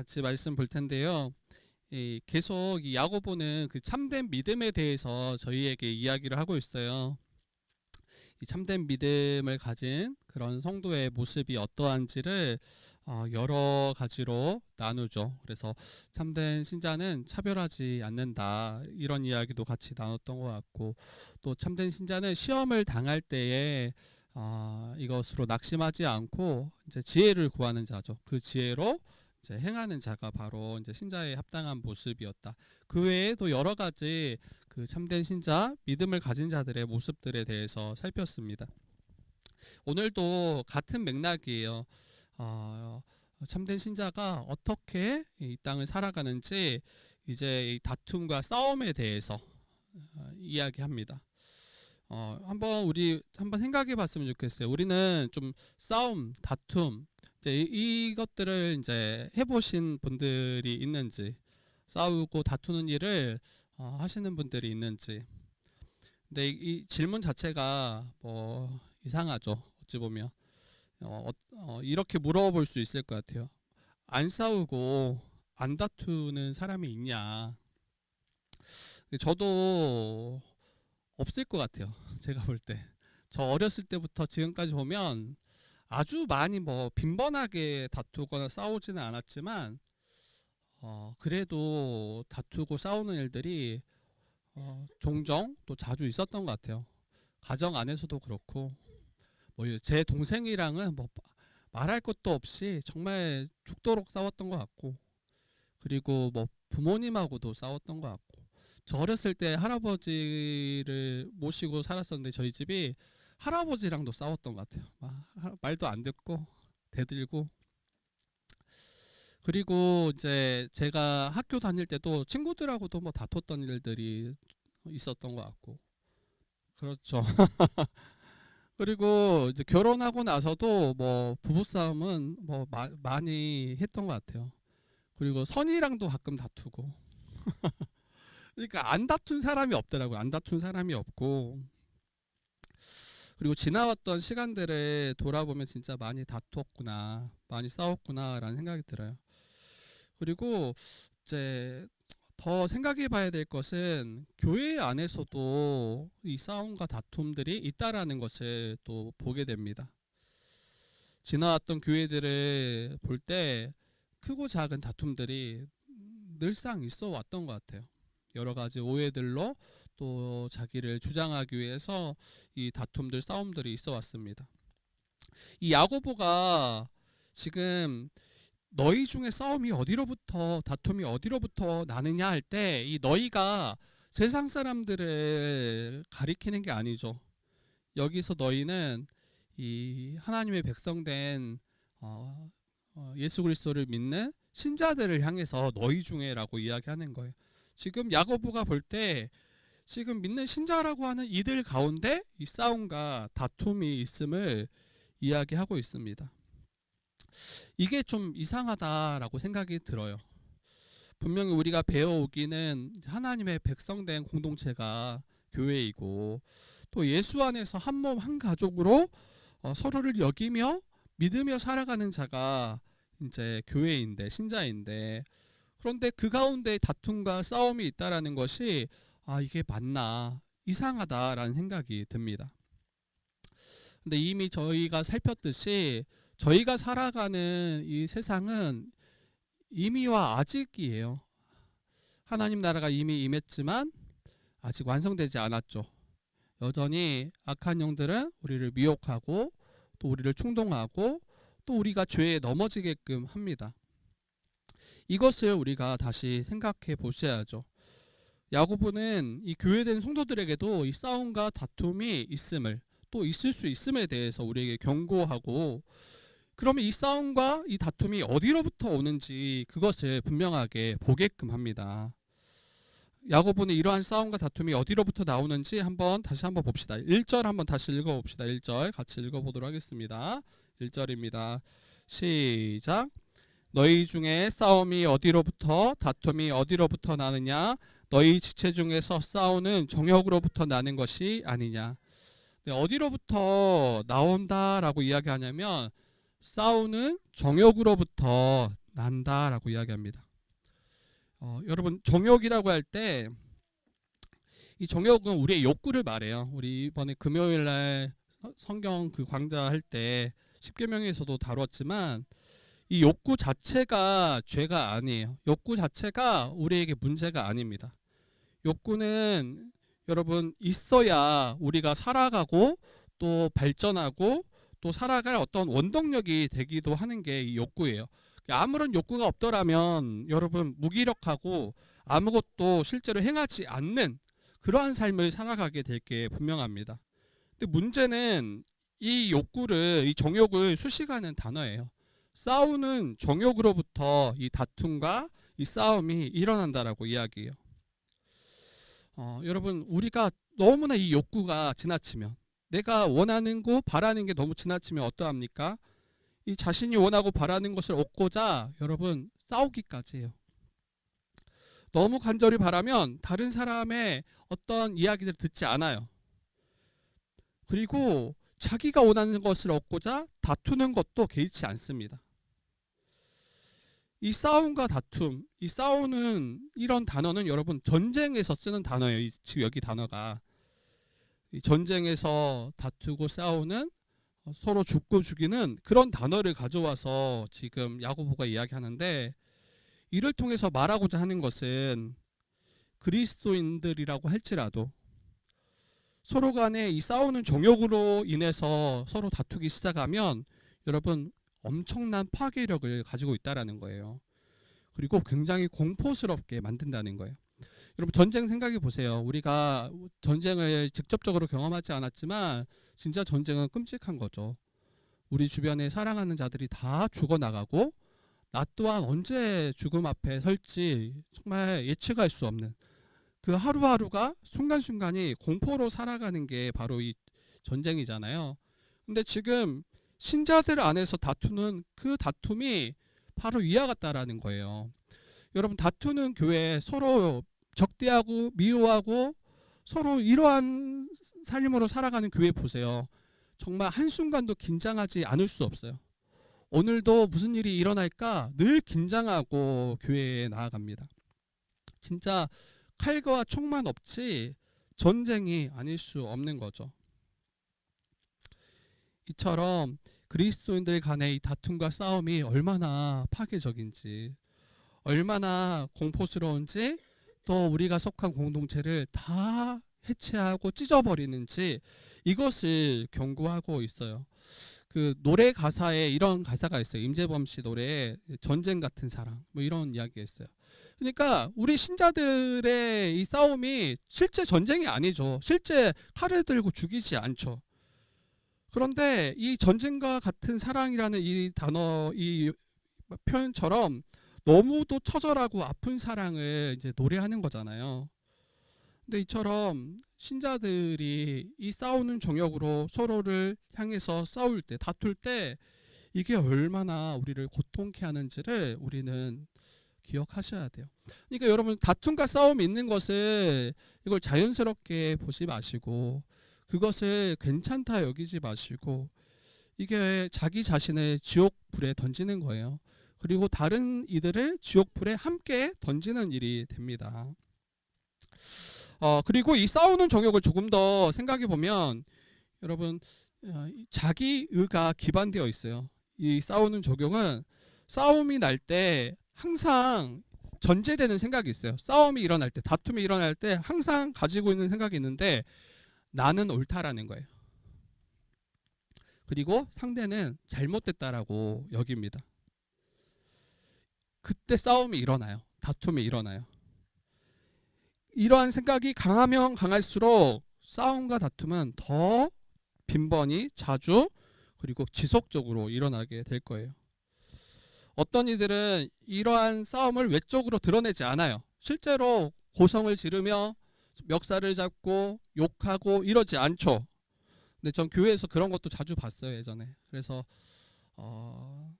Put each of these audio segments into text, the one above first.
같이 말씀 볼 텐데요. 계속 이 야고보는 그 참된 믿음에 대해서 저희에게 이야기를 하고 있어요. 이 참된 믿음을 가진 그런 성도의 모습이 어떠한지를 여러 가지로 나누죠. 그래서 참된 신자는 차별하지 않는다, 이런 이야기도 같이 나눴던 것 같고, 또 참된 신자는 시험을 당할 때에 이것으로 낙심하지 않고 이제 지혜를 구하는 자죠. 그 지혜로 이제 행하는 자가 바로 이제 신자의 합당한 모습이었다. 그 외에 또 여러 가지 그 참된 신자, 믿음을 가진 자들의 모습들에 대해서 살폈습니다. 오늘도 같은 맥락이에요. 참된 신자가 어떻게 이 땅을 살아가는지 이제 이 다툼과 싸움에 대해서 이야기합니다. 우리 한번 생각해 봤으면 좋겠어요. 우리는 좀 싸움, 다툼, 이제 이것들을 이제 해보신 분들이 있는지, 싸우고 다투는 일을 하시는 분들이 있는지. 근데 이 질문 자체가 뭐 이상하죠. 어찌 보면 이렇게 물어볼 수 있을 것 같아요. 안 싸우고 안 다투는 사람이 있냐? 저도 없을 것 같아요. 제가 볼 때. 저 어렸을 때부터 지금까지 보면 아주 많이 뭐 빈번하게 다투거나 싸우지는 않았지만 그래도 다투고 싸우는 일들이 종종 또 자주 있었던 것 같아요. 가정 안에서도 그렇고, 뭐 제 동생이랑은 뭐 말할 것도 없이 정말 죽도록 싸웠던 것 같고, 그리고 뭐 부모님하고도 싸웠던 것 같고. 저 어렸을 때 할아버지를 모시고 살았었는데 저희 집이 할아버지랑도 싸웠던 것 같아요. 말도 안 듣고 대들고. 그리고 이제 제가 학교 다닐 때도 친구들하고도 뭐 다퉜던 일들이 있었던 것 같고. 그렇죠. 그리고 이제 결혼하고 나서도 뭐 부부싸움은 뭐 많이 했던 것 같아요. 그리고 선이랑도 가끔 다투고. 그러니까 안 다툰 사람이 없더라고요. 안 다툰 사람이 없고. 그리고 지나왔던 시간들을 돌아보면 진짜 많이 다투었구나, 많이 싸웠구나 라는 생각이 들어요. 그리고 이제 더 생각해 봐야 될 것은 교회 안에서도 이 싸움과 다툼들이 있다라는 것을 또 보게 됩니다. 지나왔던 교회들을 볼 때 크고 작은 다툼들이 늘상 있어 왔던 것 같아요. 여러 가지 오해들로 또 자기를 주장하기 위해서 이 다툼들, 싸움들이 있어 왔습니다. 이 야고보가 지금 너희 중에 싸움이 어디로부터, 다툼이 어디로부터 나느냐 할 때, 이 너희가 세상 사람들을 가리키는 게 아니죠. 여기서 너희는 이 하나님의 백성된 예수 그리스도를 믿는 신자들을 향해서 너희 중에라고 이야기하는 거예요. 지금 야고보가 볼 때 지금 믿는 신자라고 하는 이들 가운데 이 싸움과 다툼이 있음을 이야기하고 있습니다. 이게 좀 이상하다라고 생각이 들어요. 분명히 우리가 배워오기는 하나님의 백성된 공동체가 교회이고, 또 예수 안에서 한 몸 한 가족으로 서로를 여기며 믿으며 살아가는 자가 이제 교회인데, 신자인데, 그런데 그 가운데 다툼과 싸움이 있다라는 것이 이게 맞나, 이상하다라는 생각이 듭니다. 근데 이미 저희가 살폈듯이 저희가 살아가는 이 세상은 이미와 아직이에요. 하나님 나라가 이미 임했지만 아직 완성되지 않았죠. 여전히 악한 영들은 우리를 미혹하고 또 우리를 충동하고 또 우리가 죄에 넘어지게끔 합니다. 이것을 우리가 다시 생각해 보셔야죠. 야고보는 이 교회된 성도들에게도 이 싸움과 다툼이 있음을, 또 있을 수 있음에 대해서 우리에게 경고하고, 그러면 이 싸움과 이 다툼이 어디로부터 오는지 그것을 분명하게 보게끔 합니다. 야고보는 이러한 싸움과 다툼이 어디로부터 나오는지 다시 한번 봅시다. 1절 한번 다시 읽어봅시다. 1절 같이 읽어보도록 하겠습니다. 1절입니다. 시작. 너희 중에 싸움이 어디로부터, 다툼이 어디로부터 나느냐? 너희 지체 중에서 싸우는 정욕으로부터 나는 것이 아니냐? 네, 어디로부터 나온다라고 이야기하냐면 싸우는 정욕으로부터 난다라고 이야기합니다. 여러분 정욕이라고 할 때 이 정욕은 우리의 욕구를 말해요. 우리 이번에 금요일 날 성경 그 강좌 할 때 십계명에서도 다뤘지만 이 욕구 자체가 죄가 아니에요. 욕구 자체가 우리에게 문제가 아닙니다. 욕구는 여러분 있어야 우리가 살아가고 또 발전하고 또 살아갈 어떤 원동력이 되기도 하는 게 이 욕구예요. 아무런 욕구가 없더라면 여러분 무기력하고 아무것도 실제로 행하지 않는 그러한 삶을 살아가게 될 게 분명합니다. 근데 문제는 이 욕구를, 이 정욕을 수식하는 단어예요. 싸우는 정욕으로부터 이 다툼과 이 싸움이 일어난다라고 이야기해요. 여러분 우리가 너무나 이 욕구가 지나치면, 내가 원하는 거 바라는 게 너무 지나치면 어떠합니까? 이 자신이 원하고 바라는 것을 얻고자 여러분 싸우기까지 해요. 너무 간절히 바라면 다른 사람의 어떤 이야기를 듣지 않아요. 그리고 자기가 원하는 것을 얻고자 다투는 것도 개의치 않습니다. 이 싸움과 다툼, 이 싸우는 이런 단어는 여러분 전쟁에서 쓰는 단어예요. 지금 여기 단어가 이 전쟁에서 다투고 싸우는, 서로 죽고 죽이는 그런 단어를 가져와서 지금 야고보가 이야기하는데, 이를 통해서 말하고자 하는 것은 그리스도인들이라고 할지라도 서로 간에 이 싸우는 정욕으로 인해서 서로 다투기 시작하면 여러분 엄청난 파괴력을 가지고 있다라는 거예요. 그리고 굉장히 공포스럽게 만든다는 거예요. 여러분 전쟁 생각해 보세요. 우리가 전쟁을 직접적으로 경험하지 않았지만 진짜 전쟁은 끔찍한 거죠. 우리 주변에 사랑하는 자들이 다 죽어나가고 나 또한 언제 죽음 앞에 설지 정말 예측할 수 없는 그 하루하루가 순간순간이 공포로 살아가는 게 바로 이 전쟁이잖아요. 근데 지금 신자들 안에서 다투는 그 다툼이 바로 이와 같다라는 거예요. 여러분 다투는 교회, 서로 적대하고 미워하고 서로 이러한 삶으로 살아가는 교회 보세요. 정말 한순간도 긴장하지 않을 수 없어요. 오늘도 무슨 일이 일어날까 늘 긴장하고 교회에 나아갑니다. 진짜 칼과 총만 없지 전쟁이 아닐 수 없는 거죠. 이처럼 그리스도인들 간의 이 다툼과 싸움이 얼마나 파괴적인지, 얼마나 공포스러운지, 또 우리가 속한 공동체를 다 해체하고 찢어버리는지 이것을 경고하고 있어요. 그 노래 가사에 이런 가사가 있어요. 임재범 씨 노래에 전쟁 같은 사랑 뭐 이런 이야기가 있어요. 그러니까 우리 신자들의 이 싸움이 실제 전쟁이 아니죠. 실제 칼을 들고 죽이지 않죠. 그런데 이 전쟁과 같은 사랑이라는 이 단어, 이 표현처럼 너무도 처절하고 아픈 사랑을 이제 노래하는 거잖아요. 근데 이처럼 신자들이 이 싸우는 정욕으로 서로를 향해서 싸울 때, 다툴 때 이게 얼마나 우리를 고통케 하는지를 우리는 기억하셔야 돼요. 그러니까 여러분 다툼과 싸움이 있는 것을 이걸 자연스럽게 보지 마시고 그것을 괜찮다 여기지 마시고 이게 자기 자신을 지옥 불에 던지는 거예요. 그리고 다른 이들을 지옥 불에 함께 던지는 일이 됩니다. 그리고 이 싸우는 정욕을 조금 더 생각해 보면 여러분 자기 의가 기반되어 있어요. 이 싸우는 정욕은 싸움이 날 때 항상 전제되는 생각이 있어요. 싸움이 일어날 때, 다툼이 일어날 때 항상 가지고 있는 생각이 있는데 나는 옳다라는 거예요. 그리고 상대는 잘못됐다라고 여깁니다. 그때 싸움이 일어나요. 다툼이 일어나요. 이러한 생각이 강하면 강할수록 싸움과 다툼은 더 빈번히 자주 그리고 지속적으로 일어나게 될 거예요. 어떤 이들은 이러한 싸움을 외적으로 드러내지 않아요. 실제로 고성을 지르며 멱살을 잡고 욕하고 이러지 않죠. 근데 전 교회에서 그런 것도 자주 봤어요, 예전에. 그래서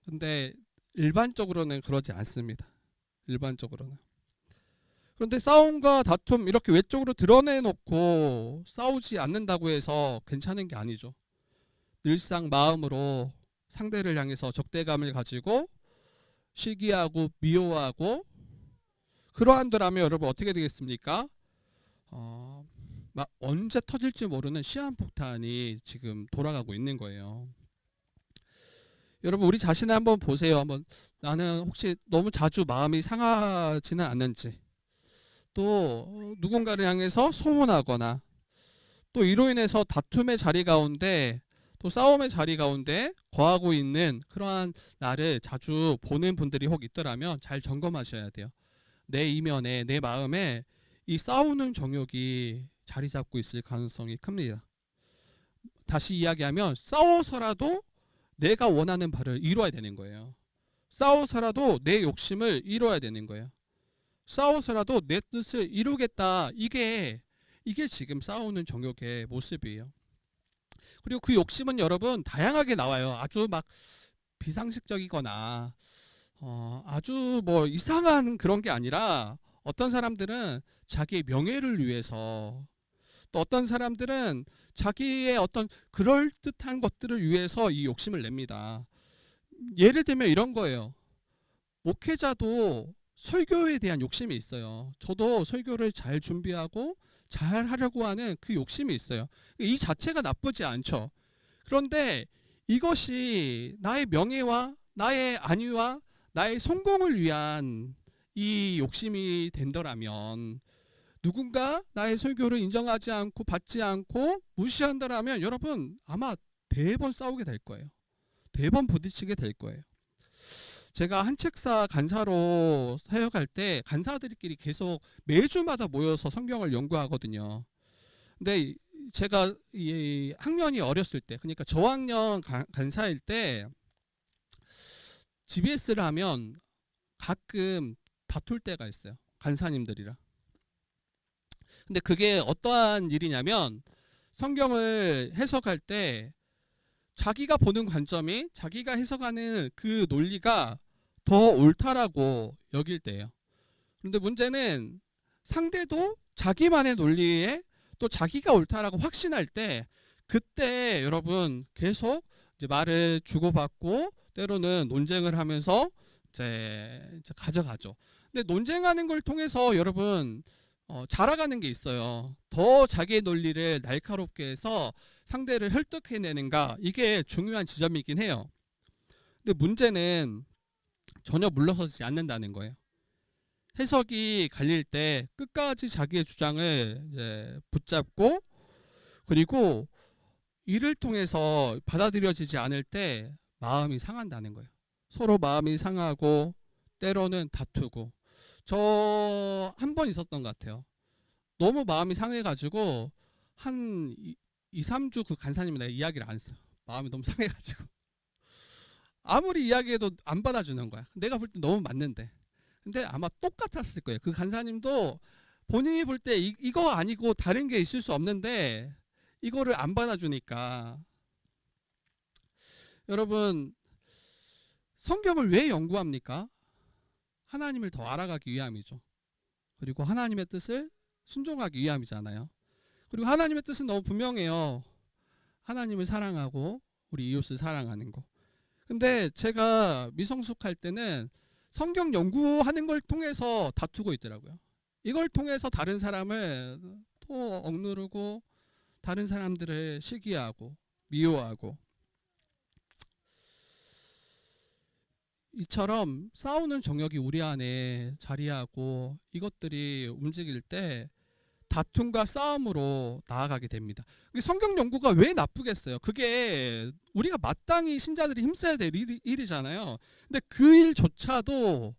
근데 일반적으로는 그러지 않습니다. 일반적으로는. 그런데 싸움과 다툼 이렇게 외적으로 드러내놓고 싸우지 않는다고 해서 괜찮은 게 아니죠. 늘상 마음으로 상대를 향해서 적대감을 가지고 시기하고 미워하고 그러한들 하면 여러분 어떻게 되겠습니까? 막 언제 터질지 모르는 시한폭탄이 지금 돌아가고 있는 거예요. 여러분 우리 자신을 한번 보세요. 한번 나는 혹시 너무 자주 마음이 상하지는 않는지, 또 누군가를 향해서 소원하거나 또 이로 인해서 다툼의 자리 가운데 또 싸움의 자리 가운데 거하고 있는 그러한 나를 자주 보는 분들이 혹 있더라면 잘 점검하셔야 돼요. 내 이면에 내 마음에 이 싸우는 정욕이 자리 잡고 있을 가능성이 큽니다. 다시 이야기하면 싸워서라도 내가 원하는 바를 이루어야 되는 거예요. 싸워서라도 내 욕심을 이루어야 되는 거예요. 싸워서라도 내 뜻을 이루겠다. 이게 지금 싸우는 정욕의 모습이에요. 그리고 그 욕심은 여러분 다양하게 나와요. 아주 막 비상식적이거나 아주 뭐 이상한 그런 게 아니라 어떤 사람들은 자기의 명예를 위해서, 또 어떤 사람들은 자기의 어떤 그럴듯한 것들을 위해서 이 욕심을 냅니다. 예를 들면 이런 거예요. 목회자도 설교에 대한 욕심이 있어요. 저도 설교를 잘 준비하고 잘 하려고 하는 그 욕심이 있어요. 이 자체가 나쁘지 않죠. 그런데 이것이 나의 명예와 나의 안위와 나의 성공을 위한 이 욕심이 된다라면, 누군가 나의 설교를 인정하지 않고 받지 않고 무시한다라면 여러분 아마 대번 싸우게 될 거예요. 대번 부딪히게 될 거예요. 제가 한책사 간사로 사역할 때 간사들끼리 계속 매주마다 모여서 성경을 연구하거든요. 근데 제가 이 학년이 어렸을 때, 그러니까 저학년 간사일 때 GBS를 하면 가끔 다툴 때가 있어요. 간사님들이랑. 근데 그게 어떠한 일이냐면 성경을 해석할 때 자기가 보는 관점이, 자기가 해석하는 그 논리가 더 옳다라고 여길 때예요. 그런데 문제는 상대도 자기만의 논리에 또 자기가 옳다라고 확신할 때, 그때 여러분 계속 이제 말을 주고받고 때로는 논쟁을 하면서 이제 가져가죠. 근데 논쟁하는 걸 통해서 여러분 자라가는 게 있어요. 더 자기의 논리를 날카롭게 해서 상대를 설득해내는가, 이게 중요한 지점이긴 해요. 근데 문제는 전혀 물러서지 않는다는 거예요. 해석이 갈릴 때 끝까지 자기의 주장을 이제 붙잡고, 그리고 이를 통해서 받아들여지지 않을 때 마음이 상한다는 거예요. 서로 마음이 상하고 때로는 다투고. 저 한 번 있었던 것 같아요. 너무 마음이 상해가지고 한 2, 3주 그 간사님이 내가 이야기를 안 했어요. 마음이 너무 상해가지고. 아무리 이야기해도 안 받아주는 거야. 내가 볼 때 너무 맞는데. 근데 아마 똑같았을 거예요. 그 간사님도 본인이 볼 때 이거 아니고 다른 게 있을 수 없는데 이거를 안 받아주니까. 여러분, 성경을 왜 연구합니까? 하나님을 더 알아가기 위함이죠. 그리고 하나님의 뜻을 순종하기 위함이잖아요. 그리고 하나님의 뜻은 너무 분명해요. 하나님을 사랑하고 우리 이웃을 사랑하는 거. 근데 제가 미성숙할 때는 성경 연구하는 걸 통해서 다투고 있더라고요. 이걸 통해서 다른 사람을 또 억누르고 다른 사람들을 시기하고 미워하고, 이처럼 싸우는 정욕이 우리 안에 자리하고 이것들이 움직일 때 다툼과 싸움으로 나아가게 됩니다. 성경 연구가 왜 나쁘겠어요? 그게 우리가 마땅히 신자들이 힘써야 될 일이잖아요. 근데 그 일조차도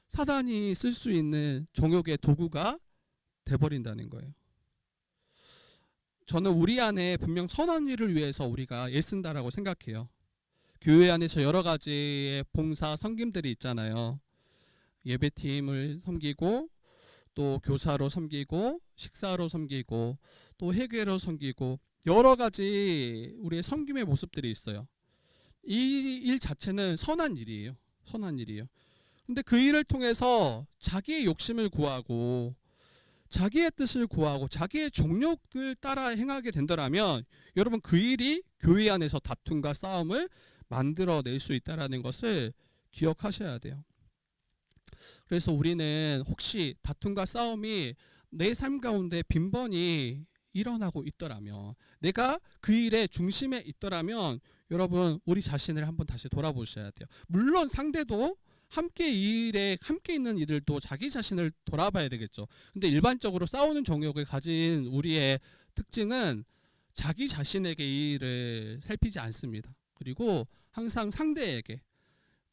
사단이 쓸 수 있는 정욕의 도구가 돼버린다는 거예요. 저는 우리 안에 분명 선한 일을 위해서 우리가 애쓴다라고 생각해요. 교회 안에서 여러 가지의 봉사 섬김들이 있잖아요. 예배팀을 섬기고 또 교사로 섬기고 식사로 섬기고 또 회계로 섬기고 여러 가지 우리의 섬김의 모습들이 있어요. 이 일 자체는 선한 일이에요. 선한 일이에요. 근데 그 일을 통해서 자기의 욕심을 구하고 자기의 뜻을 구하고 자기의 정욕을 따라 행하게 된다면 여러분 그 일이 교회 안에서 다툼과 싸움을 만들어낼 수 있다는 것을 기억하셔야 돼요. 그래서 우리는 혹시 다툼과 싸움이 내 삶 가운데 빈번히 일어나고 있더라면, 내가 그 일의 중심에 있더라면 여러분 우리 자신을 한번 다시 돌아보셔야 돼요. 물론 상대도 함께 이 일에 함께 있는 이들도 자기 자신을 돌아봐야 되겠죠. 근데 일반적으로 싸우는 정욕을 가진 우리의 특징은 자기 자신에게 이 일을 살피지 않습니다. 그리고 항상 상대에게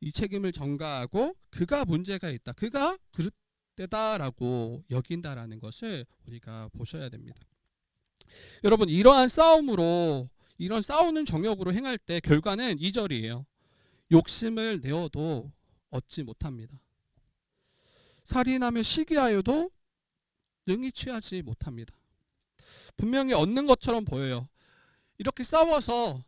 이 책임을 전가하고 그가 문제가 있다, 그가 그릇되다라고 여긴다라는 것을 우리가 보셔야 됩니다. 여러분, 이러한 싸움으로, 이런 싸우는 정욕으로 행할 때 결과는 2절이에요. 욕심을 내어도 얻지 못합니다. 살인하며 시기하여도 능히 취하지 못합니다. 분명히 얻는 것처럼 보여요. 이렇게 싸워서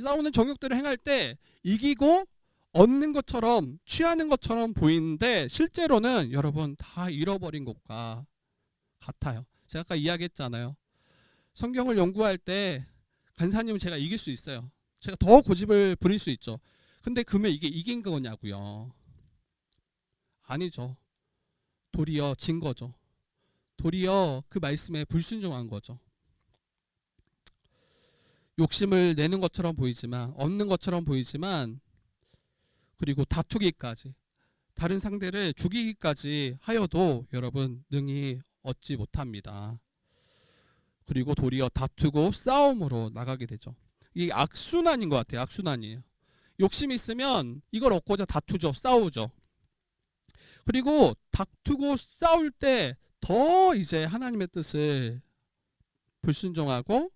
싸우는 정욕들을 행할 때 이기고 얻는 것처럼, 취하는 것처럼 보이는데 실제로는 여러분 다 잃어버린 것과 같아요. 제가 아까 이야기했잖아요. 성경을 연구할 때 간사님은 제가 이길 수 있어요. 제가 더 고집을 부릴 수 있죠. 근데 그러면 이게 이긴 거냐고요? 아니죠. 도리어 진 거죠. 도리어 그 말씀에 불순종한 거죠. 욕심을 내는 것처럼 보이지만, 얻는 것처럼 보이지만, 그리고 다투기까지, 다른 상대를 죽이기까지 하여도 여러분 능히 얻지 못합니다. 그리고 도리어 다투고 싸움으로 나가게 되죠. 이게 악순환인 것 같아요. 악순환이에요. 욕심이 있으면 이걸 얻고자 다투죠. 싸우죠. 그리고 다투고 싸울 때 더 이제 하나님의 뜻을 불순종하고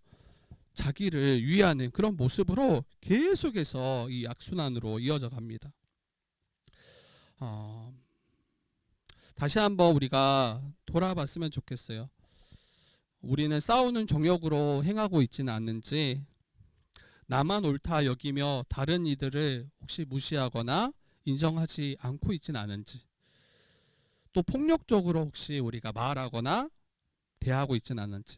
자기를 위하는 그런 모습으로 계속해서 이 악순환으로 이어져 갑니다. 다시 한번 우리가 돌아봤으면 좋겠어요. 우리는 싸우는 정욕으로 행하고 있지는 않는지, 나만 옳다 여기며 다른 이들을 혹시 무시하거나 인정하지 않고 있지는 않은지, 또 폭력적으로 혹시 우리가 말하거나 대하고 있지는 않은지,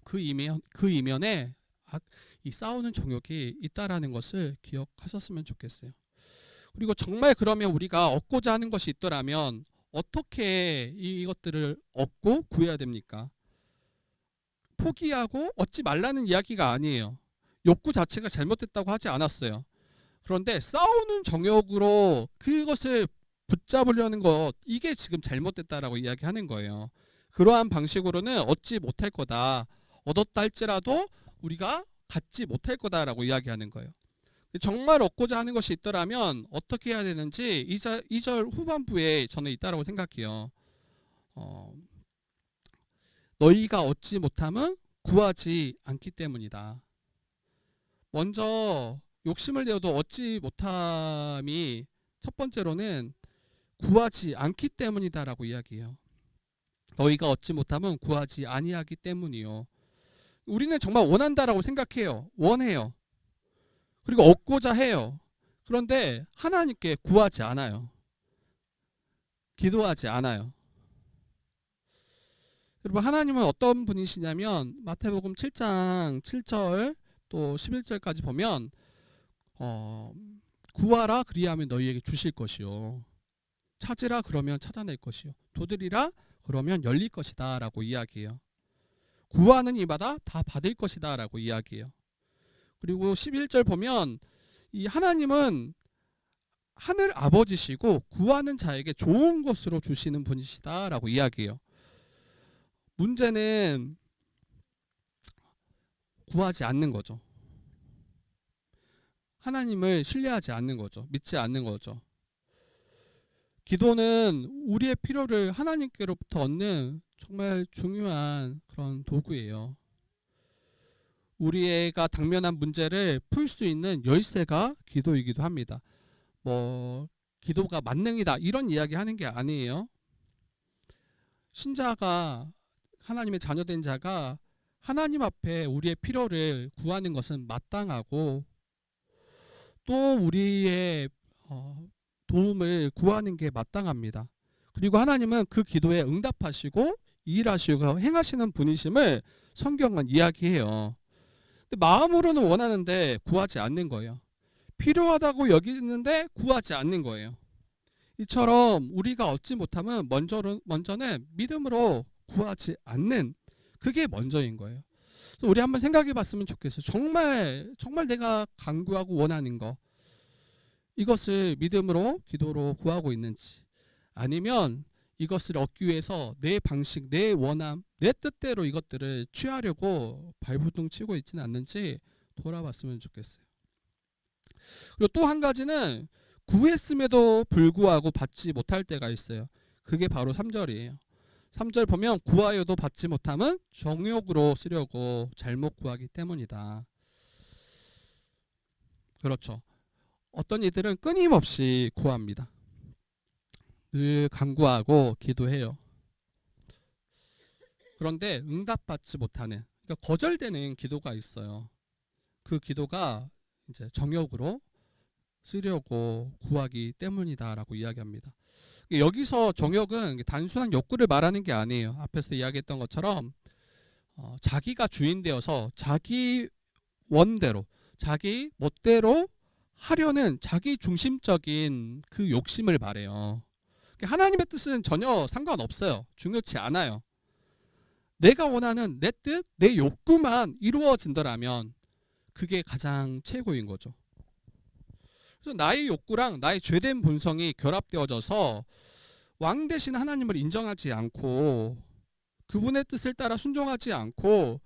그 이면에 이 싸우는 정욕이 있다라는 것을 기억하셨으면 좋겠어요. 그리고 정말 그러면 우리가 얻고자 하는 것이 있더라면 어떻게 이것들을 얻고 구해야 됩니까? 포기하고 얻지 말라는 이야기가 아니에요. 욕구 자체가 잘못됐다고 하지 않았어요. 그런데 싸우는 정욕으로 그것을 붙잡으려는 것, 이게 지금 잘못됐다라고 이야기하는 거예요. 그러한 방식으로는 얻지 못할 거다. 얻었다 할지라도 우리가 갖지 못할 거다라고 이야기하는 거예요. 정말 얻고자 하는 것이 있더라면 어떻게 해야 되는지 2절 후반부에 저는 있다라고 생각해요. 너희가 얻지 못함은 구하지 않기 때문이다. 먼저 욕심을 내어도 얻지 못함이 첫 번째로는 구하지 않기 때문이다라고 이야기해요. 너희가 얻지 못함은 구하지 아니하기 때문이요. 우리는 정말 원한다라고 생각해요. 원해요. 그리고 얻고자 해요. 그런데 하나님께 구하지 않아요. 기도하지 않아요. 여러분, 하나님은 어떤 분이시냐면 마태복음 7장 7절 또 11절까지 보면 구하라 그리하면 너희에게 주실 것이요, 찾으라 그러면 찾아낼 것이요, 두드리라 그러면 열릴 것이다 라고 이야기해요. 구하는 이마다 다 받을 것이다 라고 이야기해요. 그리고 11절 보면 이 하나님은 하늘 아버지시고 구하는 자에게 좋은 것으로 주시는 분이시다 라고 이야기해요. 문제는 구하지 않는 거죠. 하나님을 신뢰하지 않는 거죠. 믿지 않는 거죠. 기도는 우리의 필요를 하나님께로부터 얻는 정말 중요한 그런 도구예요. 우리가 당면한 문제를 풀 수 있는 열쇠가 기도이기도 합니다. 기도가 만능이다 이런 이야기 하는 게 아니에요. 신자가, 하나님의 자녀된 자가 하나님 앞에 우리의 필요를 구하는 것은 마땅하고, 또 우리의 도움을 구하는 게 마땅합니다. 그리고 하나님은 그 기도에 응답하시고 일하시고 행하시는 분이심을 성경은 이야기해요. 근데 마음으로는 원하는데 구하지 않는 거예요. 필요하다고 여기는데 구하지 않는 거예요. 이처럼 우리가 얻지 못하면 먼저는 믿음으로 구하지 않는, 그게 먼저인 거예요. 그래서 우리 한번 생각해 봤으면 좋겠어요. 정말 내가 간구하고 원하는 거, 이것을 믿음으로 기도로 구하고 있는지, 아니면 이것을 얻기 위해서 내 방식, 내 원함, 내 뜻대로 이것들을 취하려고 발부둥 치고 있지는 않는지 돌아봤으면 좋겠어요. 그리고 또 한 가지는 구했음에도 불구하고 받지 못할 때가 있어요. 그게 바로 3절이에요. 3절 보면 구하여도 받지 못함은 정욕으로 쓰려고 잘못 구하기 때문이다. 그렇죠. 어떤 이들은 끊임없이 구합니다. 늘 간구하고 기도해요. 그런데 응답받지 못하는, 그러니까 거절되는 기도가 있어요. 그 기도가 이제 정욕으로 쓰려고 구하기 때문이다라고 이야기합니다. 여기서 정욕은 단순한 욕구를 말하는 게 아니에요. 앞에서 이야기했던 것처럼 자기가 주인 되어서 자기 원대로, 자기 멋대로 하려는 자기 중심적인 그 욕심을 말해요. 하나님의 뜻은 전혀 상관없어요. 중요치 않아요. 내가 원하는 내 뜻, 내 욕구만 이루어진다면 그게 가장 최고인 거죠. 그래서 나의 욕구랑 나의 죄된 본성이 결합되어져서 왕 대신 하나님을 인정하지 않고 그분의 뜻을 따라 순종하지 않고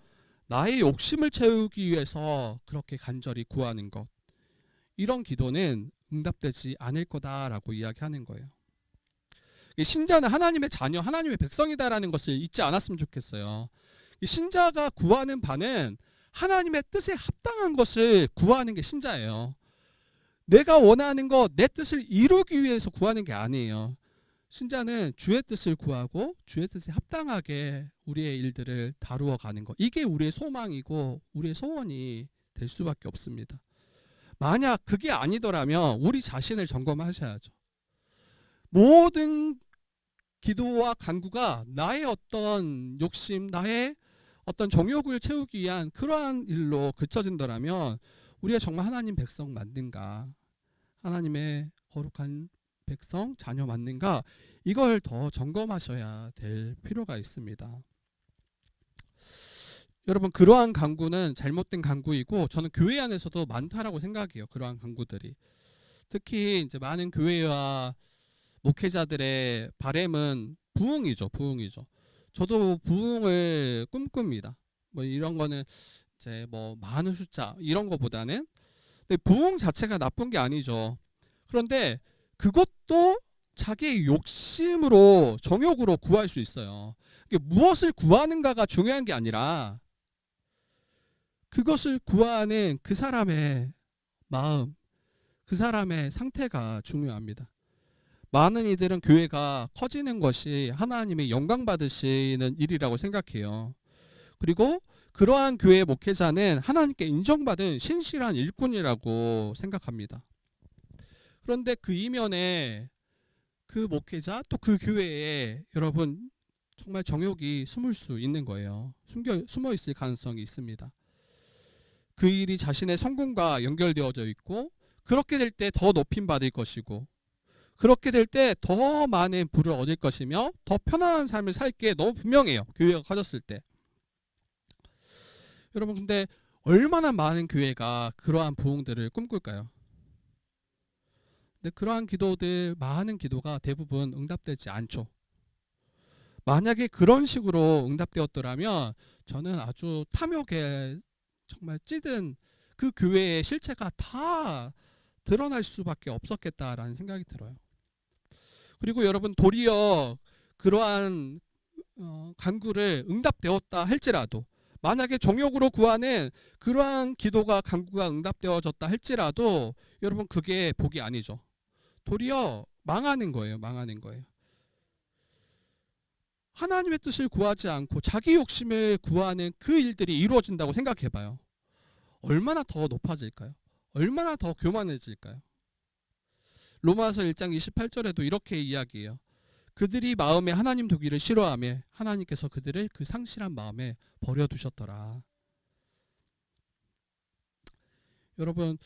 나의 욕심을 채우기 위해서 그렇게 간절히 구하는 것, 이런 기도는 응답되지 않을 거다라고 이야기하는 거예요. 신자는 하나님의 자녀, 하나님의 백성이다라는 것을 잊지 않았으면 좋겠어요. 신자가 구하는 바는 하나님의 뜻에 합당한 것을 구하는 게 신자예요. 내가 원하는 것, 내 뜻을 이루기 위해서 구하는 게 아니에요. 신자는 주의 뜻을 구하고 주의 뜻에 합당하게 우리의 일들을 다루어 가는 것, 이게 우리의 소망이고 우리의 소원이 될 수밖에 없습니다. 만약 그게 아니더라면 우리 자신을 점검하셔야죠. 모든 기도와 간구가 나의 어떤 욕심, 나의 어떤 정욕을 채우기 위한 그러한 일로 그쳐진다면 우리가 정말 하나님 백성 맞는가, 하나님의 거룩한 백성, 자녀 맞는가, 이걸 더 점검하셔야 될 필요가 있습니다. 여러분, 그러한 간구는 잘못된 간구이고 저는 교회 안에서도 많다라고 생각해요. 그러한 간구들이. 특히 이제 많은 교회와 목회자들의 바램은 부흥이죠. 부흥이죠. 저도 부흥을 꿈꿉니다. 뭐 이런 거는 이제 뭐 많은 숫자 이런 거보다는, 근데 부흥 자체가 나쁜 게 아니죠. 그런데 그것도 자기의 욕심으로, 정욕으로 구할 수 있어요. 이게 무엇을 구하는가가 중요한 게 아니라 그것을 구하는 그 사람의 마음, 그 사람의 상태가 중요합니다. 많은 이들은 교회가 커지는 것이 하나님의 영광 받으시는 일이라고 생각해요. 그리고 그러한 교회 목회자는 하나님께 인정받은 신실한 일꾼이라고 생각합니다. 그런데 그 이면에 그 목회자 또 그 교회에 여러분 정말 정욕이 숨을 수 있는 거예요. 숨어 있을 가능성이 있습니다. 그 일이 자신의 성공과 연결되어져 있고, 그렇게 될 때 더 높임 받을 것이고, 그렇게 될 때 더 많은 부를 얻을 것이며 더 편안한 삶을 살게 너무 분명해요. 교회가 커졌을 때. 여러분, 근데 얼마나 많은 교회가 그러한 부흥들을 꿈꿀까요? 근데 그러한 기도들, 많은 기도가 대부분 응답되지 않죠. 만약에 그런 식으로 응답되었더라면 저는 아주 탐욕에 정말 찌든 그 교회의 실체가 다 드러날 수밖에 없었겠다라는 생각이 들어요. 그리고 여러분, 도리어 그러한 간구를 응답되었다 할지라도, 만약에 정욕으로 구하는 그러한 기도가, 간구가 응답되어졌다 할지라도 여러분, 그게 복이 아니죠. 도리어 망하는 거예요. 망하는 거예요. 하나님의 뜻을 구하지 않고 자기 욕심을 구하는 그 일들이 이루어진다고 생각해봐요. 얼마나 더 높아질까요? 얼마나 더 교만해질까요? 로마서 1장 28절에도 이렇게 이야기해요. 그들이 마음에 하나님 두기를 싫어하며 하나님께서 그들을 그 상실한 마음에 버려두셨더라. 여러분,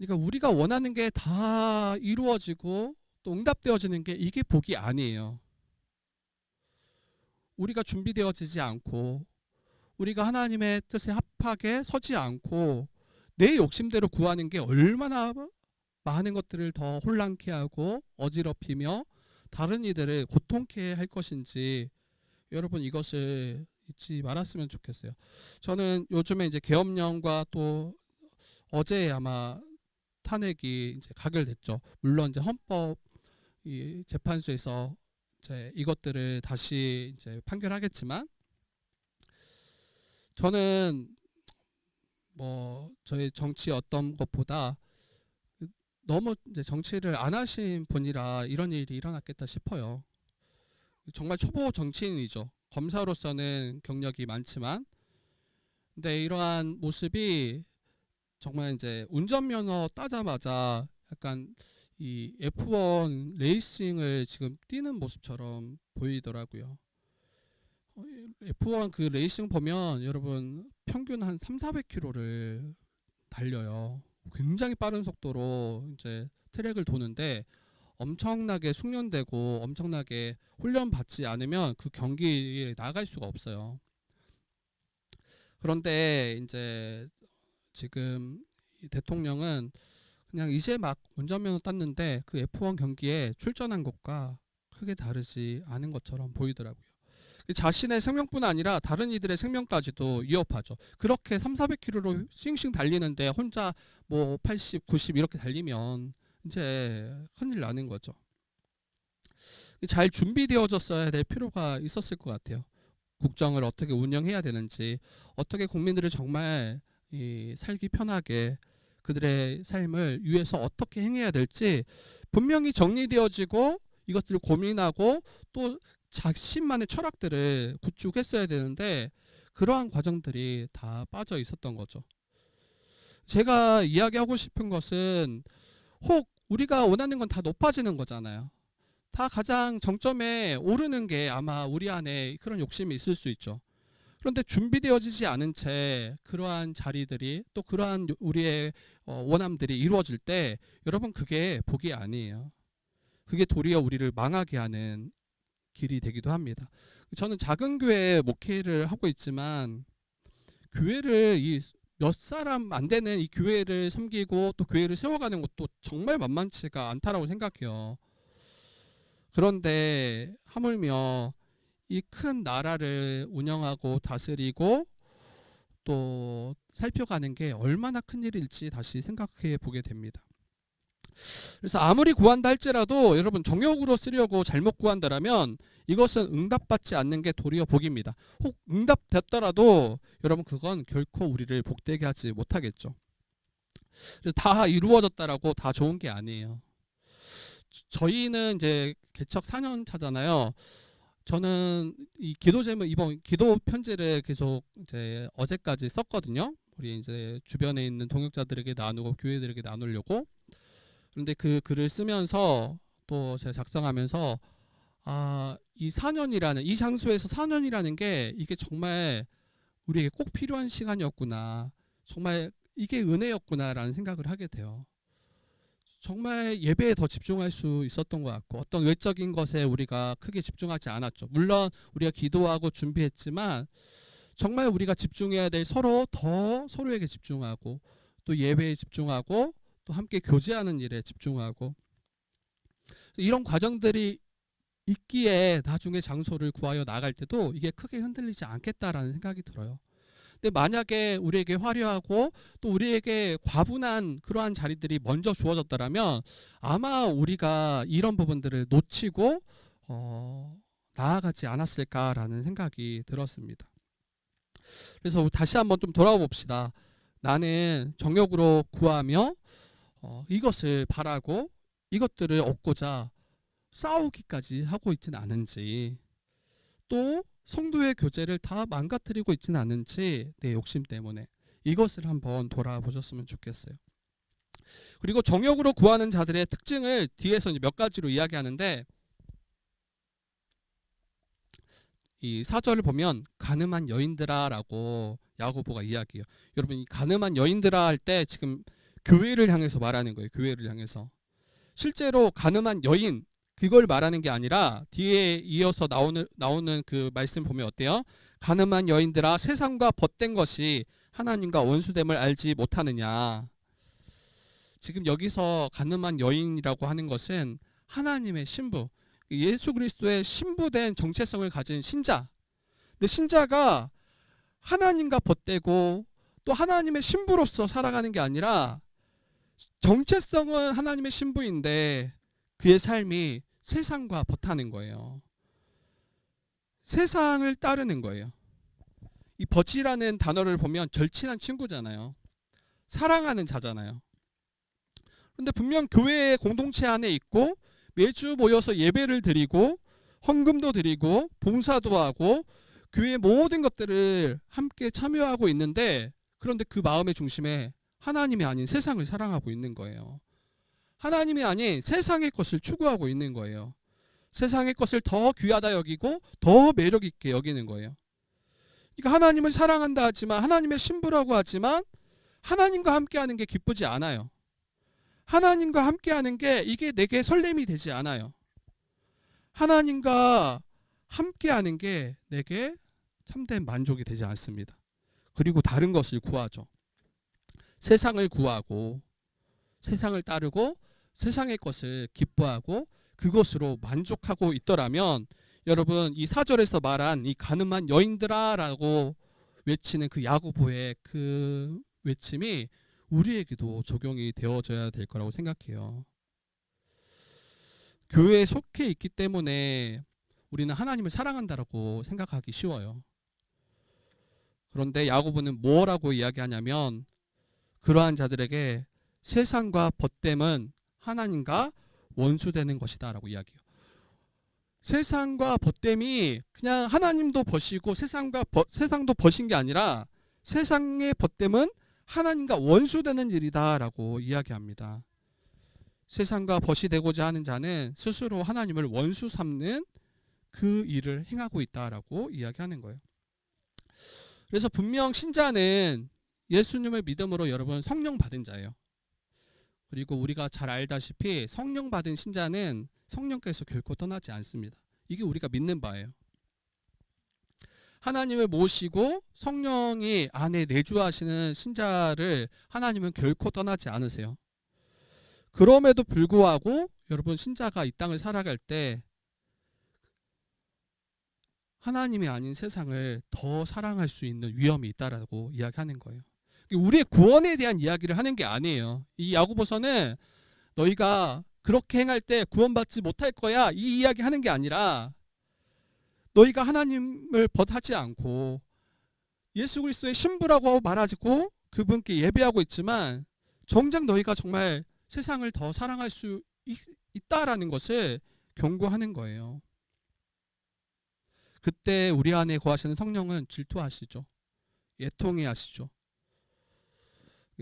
그러니까 우리가 원하는 게 다 이루어지고 또 응답되어지는 게 이게 복이 아니에요. 우리가 준비되어지지 않고 우리가 하나님의 뜻에 합하게 서지 않고 내 욕심대로 구하는 게 얼마나 많은 것들을 더 혼란케 하고 어지럽히며 다른 이들을 고통케 할 것인지 여러분 이것을 잊지 말았으면 좋겠어요. 저는 요즘에 이제 계엄령과 또 어제 아마 탄핵이 이제 가결됐죠. 물론 이제 헌법 이 재판소에서 이제 이것들을 다시 이제 판결하겠지만 저는 뭐 저희 정치 어떤 것보다 너무 이제 정치를 안 하신 분이라 이런 일이 일어났겠다 싶어요. 정말 초보 정치인이죠. 검사로서는 경력이 많지만 근데 이러한 모습이 정말 이제 운전면허 따자마자 약간 이 F1 레이싱을 지금 뛰는 모습처럼 보이더라고요. F1 그 레이싱 보면 여러분 평균 한 3, 400km를 달려요. 굉장히 빠른 속도로 이제 트랙을 도는데 엄청나게 숙련되고 엄청나게 훈련 받지 않으면 그 경기에 나갈 수가 없어요. 그런데 이제 지금 이 대통령은 그냥 이제 막 운전면허 땄는데 그 F1 경기에 출전한 것과 크게 다르지 않은 것처럼 보이더라고요. 자신의 생명뿐 아니라 다른 이들의 생명까지도 위협하죠. 그렇게 3, 400km로 싱싱 달리는데 혼자 뭐 80, 90 이렇게 달리면 이제 큰일 나는 거죠. 잘 준비되어졌어야 될 필요가 있었을 것 같아요. 국정을 어떻게 운영해야 되는지, 어떻게 국민들을 정말 살기 편하게 그들의 삶을 위해서 어떻게 행해야 될지 분명히 정리되어지고 이것들을 고민하고 또 자신만의 철학들을 구축했어야 되는데 그러한 과정들이 다 빠져 있었던 거죠. 제가 이야기하고 싶은 것은 혹 우리가 원하는 건 다 높아지는 거잖아요. 다 가장 정점에 오르는 게 아마 우리 안에 그런 욕심이 있을 수 있죠. 그런데 준비되어지지 않은 채 그러한 자리들이 또 그러한 우리의 원함들이 이루어질 때 여러분 그게 복이 아니에요. 그게 도리어 우리를 망하게 하는 길이 되기도 합니다. 저는 작은 교회 목회를 하고 있지만 교회를 이 몇 사람 안 되는 이 교회를 섬기고 또 교회를 세워가는 것도 정말 만만치가 않다라고 생각해요. 그런데 하물며 이 큰 나라를 운영하고 다스리고 또 살펴가는 게 얼마나 큰 일일지 다시 생각해 보게 됩니다. 그래서 아무리 구한다 할지라도 여러분 정욕으로 쓰려고 잘못 구한다라면 이것은 응답받지 않는 게 도리어 복입니다. 혹 응답됐더라도 여러분 그건 결코 우리를 복되게 하지 못하겠죠. 그래서 다 이루어졌다라고 다 좋은 게 아니에요. 저희는 이제 개척 4년 차잖아요. 저는 이 기도 제목 이번 기도 편지를 계속 이제 어제까지 썼거든요. 우리 이제 주변에 있는 동역자들에게 나누고 교회들에게 나누려고. 그런데 그 글을 쓰면서 또 제가 작성하면서 이 4년이라는 이 장소에서 4년이라는 게 이게 정말 우리에게 꼭 필요한 시간이었구나. 정말 이게 은혜였구나라는 생각을 하게 돼요. 정말 예배에 더 집중할 수 있었던 것 같고 어떤 외적인 것에 우리가 크게 집중하지 않았죠. 물론 우리가 기도하고 준비했지만 정말 우리가 집중해야 될 서로에게 집중하고 또 예배에 집중하고 또 함께 교제하는 일에 집중하고 이런 과정들이 있기에 나중에 장소를 구하여 나갈 때도 이게 크게 흔들리지 않겠다라는 생각이 들어요. 근데 만약에 우리에게 화려하고 또 우리에게 과분한 그러한 자리들이 먼저 주어졌더라면 아마 우리가 이런 부분들을 놓치고 나아가지 않았을까라는 생각이 들었습니다. 그래서 다시 한번 좀 돌아와 봅시다. 나는 정욕으로 구하며 이것을 바라고 이것들을 얻고자 싸우기까지 하고 있지는 않은지 또 성도의 교제를 다 망가뜨리고 있지는 않은지 내 욕심 때문에 이것을 한번 돌아보셨으면 좋겠어요. 그리고 정욕으로 구하는 자들의 특징을 뒤에서 이제 몇 가지로 이야기하는데 이 4절을 보면 가늠한 여인들아라고 야고보가 이야기해요. 여러분 이 가늠한 여인들아 할 때 지금 교회를 향해서 말하는 거예요. 교회를 향해서. 실제로 가늠한 여인 그걸 말하는 게 아니라 뒤에 이어서 나오는 그 말씀 보면 어때요? 가늠한 여인들아 세상과 벗된 것이 하나님과 원수됨을 알지 못하느냐. 지금 여기서 가늠한 여인이라고 하는 것은 하나님의 신부, 예수 그리스도의 신부된 정체성을 가진 신자. 근데 신자가 하나님과 벗되고 또 하나님의 신부로서 살아가는 게 아니라 정체성은 하나님의 신부인데 그의 삶이 세상과 벗하는 거예요. 세상을 따르는 거예요. 이 벗이라는 단어를 보면 절친한 친구잖아요. 사랑하는 자잖아요. 그런데 분명 교회의 공동체 안에 있고 매주 모여서 예배를 드리고 헌금도 드리고 봉사도 하고 교회의 모든 것들을 함께 참여하고 있는데 그런데 그 마음의 중심에 하나님이 아닌 세상을 사랑하고 있는 거예요. 하나님이 아닌 세상의 것을 추구하고 있는 거예요. 세상의 것을 더 귀하다 여기고 더 매력 있게 여기는 거예요. 그러니까 하나님을 사랑한다 하지만 하나님의 신부라고 하지만 하나님과 함께하는 게 기쁘지 않아요. 하나님과 함께하는 게 이게 내게 설렘이 되지 않아요. 하나님과 함께하는 게 내게 참된 만족이 되지 않습니다. 그리고 다른 것을 구하죠. 세상을 구하고 세상을 따르고 세상의 것을 기뻐하고 그것으로 만족하고 있더라면 여러분 이 4절에서 말한 이 가늠한 여인들아라고 외치는 그 야고보의 그 외침이 우리에게도 적용이 되어져야 될 거라고 생각해요. 교회에 속해 있기 때문에 우리는 하나님을 사랑한다라고 생각하기 쉬워요. 그런데 야고보는 뭐라고 이야기하냐면 그러한 자들에게 세상과 벗됨은 하나님과 원수되는 것이다 라고 이야기해요. 세상과 벗됨이 그냥 하나님도 벗이고 세상도 벗인 게 아니라 세상의 벗됨은 하나님과 원수되는 일이다 라고 이야기합니다. 세상과 벗이 되고자 하는 자는 스스로 하나님을 원수 삼는 그 일을 행하고 있다라고 이야기하는 거예요. 그래서 분명 신자는 예수님을 믿음으로 여러분 성령 받은 자예요. 그리고 우리가 잘 알다시피 성령 받은 신자는 성령께서 결코 떠나지 않습니다. 이게 우리가 믿는 바예요. 하나님을 모시고 성령이 안에 내주하시는 신자를 하나님은 결코 떠나지 않으세요. 그럼에도 불구하고 여러분 신자가 이 땅을 살아갈 때 하나님이 아닌 세상을 더 사랑할 수 있는 위험이 있다라고 이야기하는 거예요. 우리의 구원에 대한 이야기를 하는 게 아니에요. 이 야고보서는 너희가 그렇게 행할 때 구원받지 못할 거야 이 이야기 하는 게 아니라 너희가 하나님을 벗하지 않고 예수 그리스도의 신부라고 말하고 그분께 예배하고 있지만 정작 너희가 정말 세상을 더 사랑할 수 있다라는 것을 경고하는 거예요. 그때 우리 안에 거하시는 성령은 질투하시죠. 애통해 하시죠.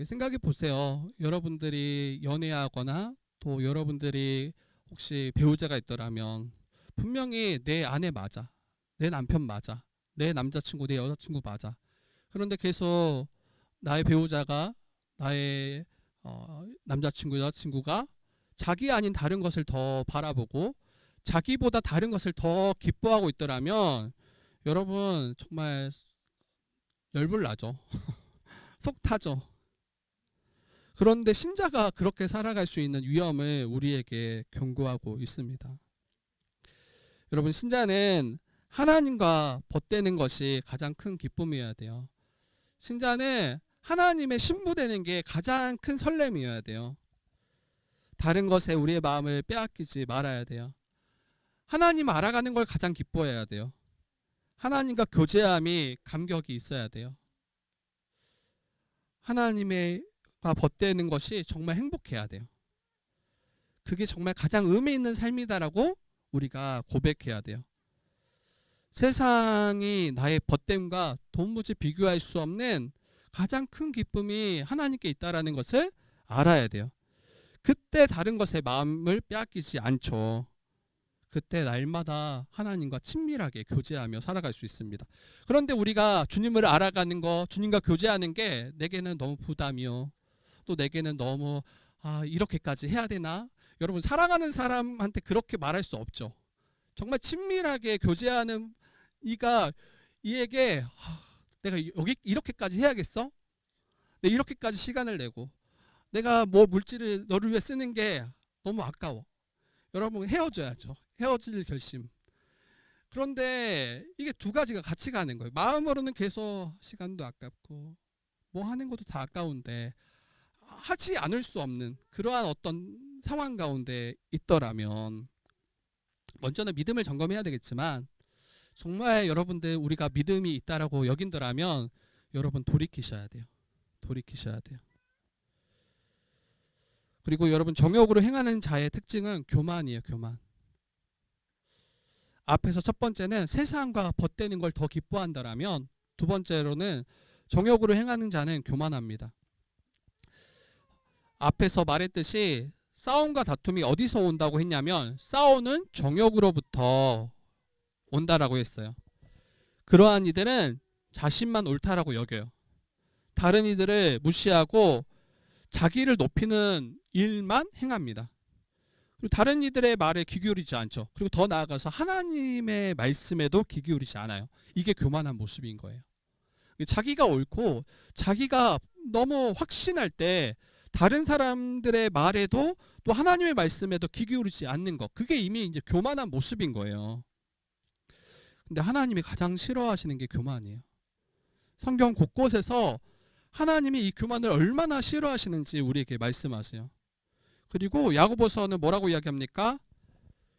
생각해 보세요. 여러분들이 연애하거나 또 여러분들이 혹시 배우자가 있더라면 분명히 내 아내 맞아. 내 남편 맞아. 내 남자친구, 내 여자친구 맞아. 그런데 계속 나의 배우자가 나의 남자친구, 여자친구가 자기 아닌 다른 것을 더 바라보고 자기보다 다른 것을 더 기뻐하고 있더라면 여러분 정말 열불 나죠. 속 타죠. 그런데 신자가 그렇게 살아갈 수 있는 위험을 우리에게 경고하고 있습니다. 여러분 신자는 하나님과 벗되는 것이 가장 큰 기쁨이어야 돼요. 신자는 하나님의 신부되는 게 가장 큰 설렘이어야 돼요. 다른 것에 우리의 마음을 빼앗기지 말아야 돼요. 하나님 알아가는 걸 가장 기뻐해야 돼요. 하나님과 교제함이 감격이 있어야 돼요. 하나님과 벗되는 것이 정말 행복해야 돼요. 그게 정말 가장 의미 있는 삶이다라고 우리가 고백해야 돼요. 세상이 나의 벗됨과 도무지 비교할 수 없는 가장 큰 기쁨이 하나님께 있다라는 것을 알아야 돼요. 그때 다른 것에 마음을 빼앗기지 않죠. 그때 날마다 하나님과 친밀하게 교제하며 살아갈 수 있습니다. 그런데 우리가 주님을 알아가는 거, 주님과 교제하는 게 내게는 너무 부담이요. 또 내게는 너무 이렇게까지 해야 되나? 여러분 사랑하는 사람한테 그렇게 말할 수 없죠. 정말 친밀하게 교제하는 이에게 내가 여기 이렇게까지 해야겠어? 내가 이렇게까지 시간을 내고 내가 뭐 물질을 너를 위해 쓰는 게 너무 아까워. 여러분 헤어져야죠. 헤어질 결심. 그런데 이게 두 가지가 같이 가는 거예요. 마음으로는 계속 시간도 아깝고 뭐 하는 것도 다 아까운데 하지 않을 수 없는 그러한 어떤 상황 가운데 있더라면 먼저는 믿음을 점검해야 되겠지만 정말 여러분들 우리가 믿음이 있다라고 여긴다라면 여러분 돌이키셔야 돼요. 돌이키셔야 돼요. 그리고 여러분 정욕으로 행하는 자의 특징은 교만이에요. 교만. 앞에서 첫 번째는 세상과 벗대는 걸 더 기뻐한다라면 두 번째로는 정욕으로 행하는 자는 교만합니다. 앞에서 말했듯이 싸움과 다툼이 어디서 온다고 했냐면 싸우는 정욕으로부터 온다라고 했어요. 그러한 이들은 자신만 옳다라고 여겨요. 다른 이들을 무시하고 자기를 높이는 일만 행합니다. 그리고 다른 이들의 말에 귀 기울이지 않죠. 그리고 더 나아가서 하나님의 말씀에도 귀 기울이지 않아요. 이게 교만한 모습인 거예요. 자기가 옳고 자기가 너무 확신할 때 다른 사람들의 말에도 또 하나님의 말씀에도 귀 기울이지 않는 것, 그게 이미 이제 교만한 모습인 거예요. 근데 하나님이 가장 싫어하시는 게 교만이에요. 성경 곳곳에서 하나님이 이 교만을 얼마나 싫어하시는지 우리에게 말씀하세요. 그리고 야고보서는 뭐라고 이야기합니까?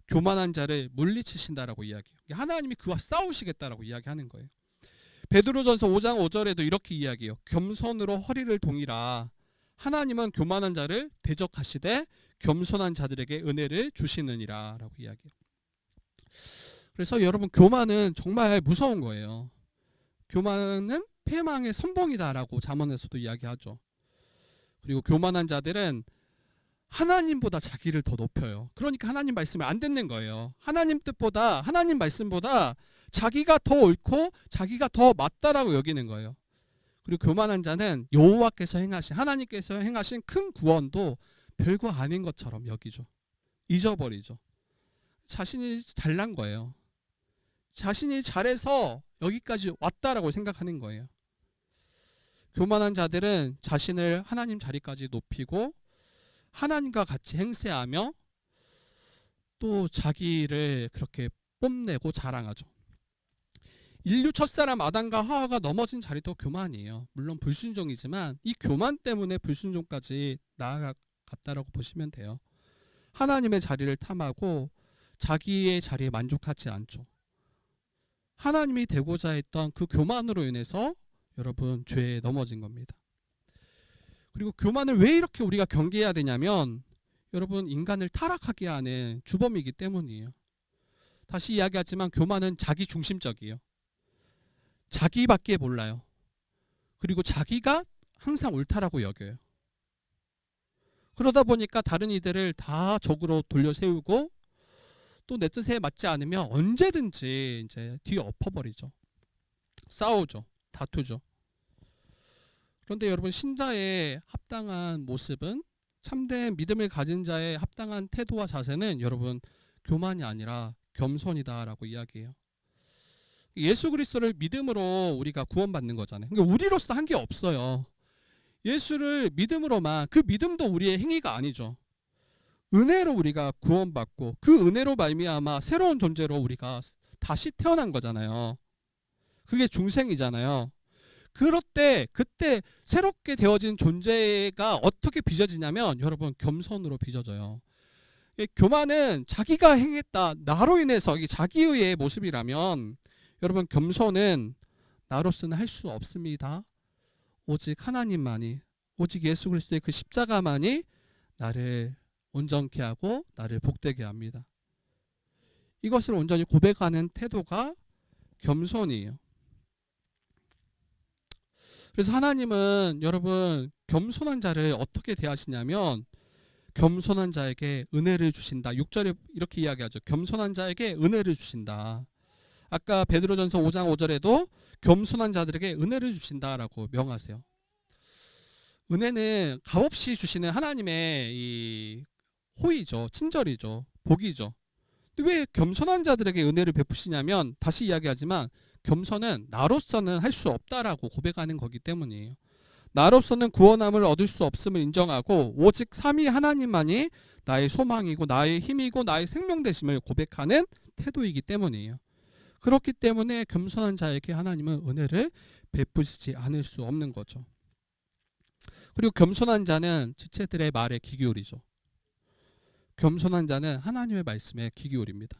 교만한 자를 물리치신다라고 이야기해요. 하나님이 그와 싸우시겠다라고 이야기하는 거예요. 베드로전서 5장 5절에도 이렇게 이야기해요. 겸손으로 허리를 동이라. 하나님은 교만한 자를 대적하시되 겸손한 자들에게 은혜를 주시느니라 라고 이야기해요. 그래서 여러분 교만은 정말 무서운 거예요. 교만은 패망의 선봉이다라고 잠언에서도 이야기하죠. 그리고 교만한 자들은 하나님보다 자기를 더 높여요. 그러니까 하나님 말씀을 안 듣는 거예요. 하나님 뜻보다 하나님 말씀보다 자기가 더 옳고 자기가 더 맞다라고 여기는 거예요. 그리고 교만한 자는 여호와께서 행하신 하나님께서 행하신 큰 구원도 별거 아닌 것처럼 여기죠. 잊어버리죠. 자신이 잘난 거예요. 자신이 잘해서 여기까지 왔다라고 생각하는 거예요. 교만한 자들은 자신을 하나님 자리까지 높이고 하나님과 같이 행세하며 또 자기를 그렇게 뽐내고 자랑하죠. 인류 첫사람 아담과 하와가 넘어진 자리도 교만이에요. 물론 불순종이지만 이 교만 때문에 불순종까지 나아갔다라고 보시면 돼요. 하나님의 자리를 탐하고 자기의 자리에 만족하지 않죠. 하나님이 되고자 했던 그 교만으로 인해서 여러분 죄에 넘어진 겁니다. 그리고 교만을 왜 이렇게 우리가 경계해야 되냐면 여러분 인간을 타락하게 하는 주범이기 때문이에요. 다시 이야기하지만 교만은 자기 중심적이에요. 자기밖에 몰라요. 그리고 자기가 항상 옳다라고 여겨요. 그러다 보니까 다른 이들을 다 적으로 돌려 세우고 또 내 뜻에 맞지 않으면 언제든지 이제 뒤에 엎어버리죠. 싸우죠. 다투죠. 그런데 여러분 신자의 합당한 모습은 참된 믿음을 가진 자의 합당한 태도와 자세는 여러분 교만이 아니라 겸손이다라고 이야기해요. 예수 그리스도를 믿음으로 우리가 구원받는 거잖아요. 그러니까 우리로서 한 게 없어요. 예수를 믿음으로만, 그 믿음도 우리의 행위가 아니죠. 은혜로 우리가 구원받고 그 은혜로 말미암아 새로운 존재로 우리가 다시 태어난 거잖아요. 그게 중생이잖아요. 그럴 때 그때 새롭게 되어진 존재가 어떻게 빚어지냐면 여러분 겸손으로 빚어져요. 교만은 자기가 행했다, 나로 인해서 이게 자기의의 모습이라면 여러분 겸손은 나로서는 할 수 없습니다. 오직 하나님만이, 오직 예수 그리스도의 그 십자가만이 나를 온전케 하고 나를 복되게 합니다. 이것을 온전히 고백하는 태도가 겸손이에요. 그래서 하나님은 여러분 겸손한 자를 어떻게 대하시냐면 겸손한 자에게 은혜를 주신다. 6절에 이렇게 이야기하죠. 겸손한 자에게 은혜를 주신다. 아까 베드로전서 5장 5절에도 겸손한 자들에게 은혜를 주신다라고 명하세요. 은혜는 값없이 주시는 하나님의 이 호의죠. 친절이죠. 복이죠. 근데 왜 겸손한 자들에게 은혜를 베푸시냐면, 다시 이야기하지만 겸손은 나로서는 할 수 없다라고 고백하는 거기 때문이에요. 나로서는 구원함을 얻을 수 없음을 인정하고 오직 삼위 하나님만이 나의 소망이고 나의 힘이고 나의 생명 되심을 고백하는 태도이기 때문이에요. 그렇기 때문에 겸손한 자에게 하나님은 은혜를 베푸시지 않을 수 없는 거죠. 그리고 겸손한 자는 지체들의 말에 귀 기울이죠. 겸손한 자는 하나님의 말씀에 귀 기울입니다.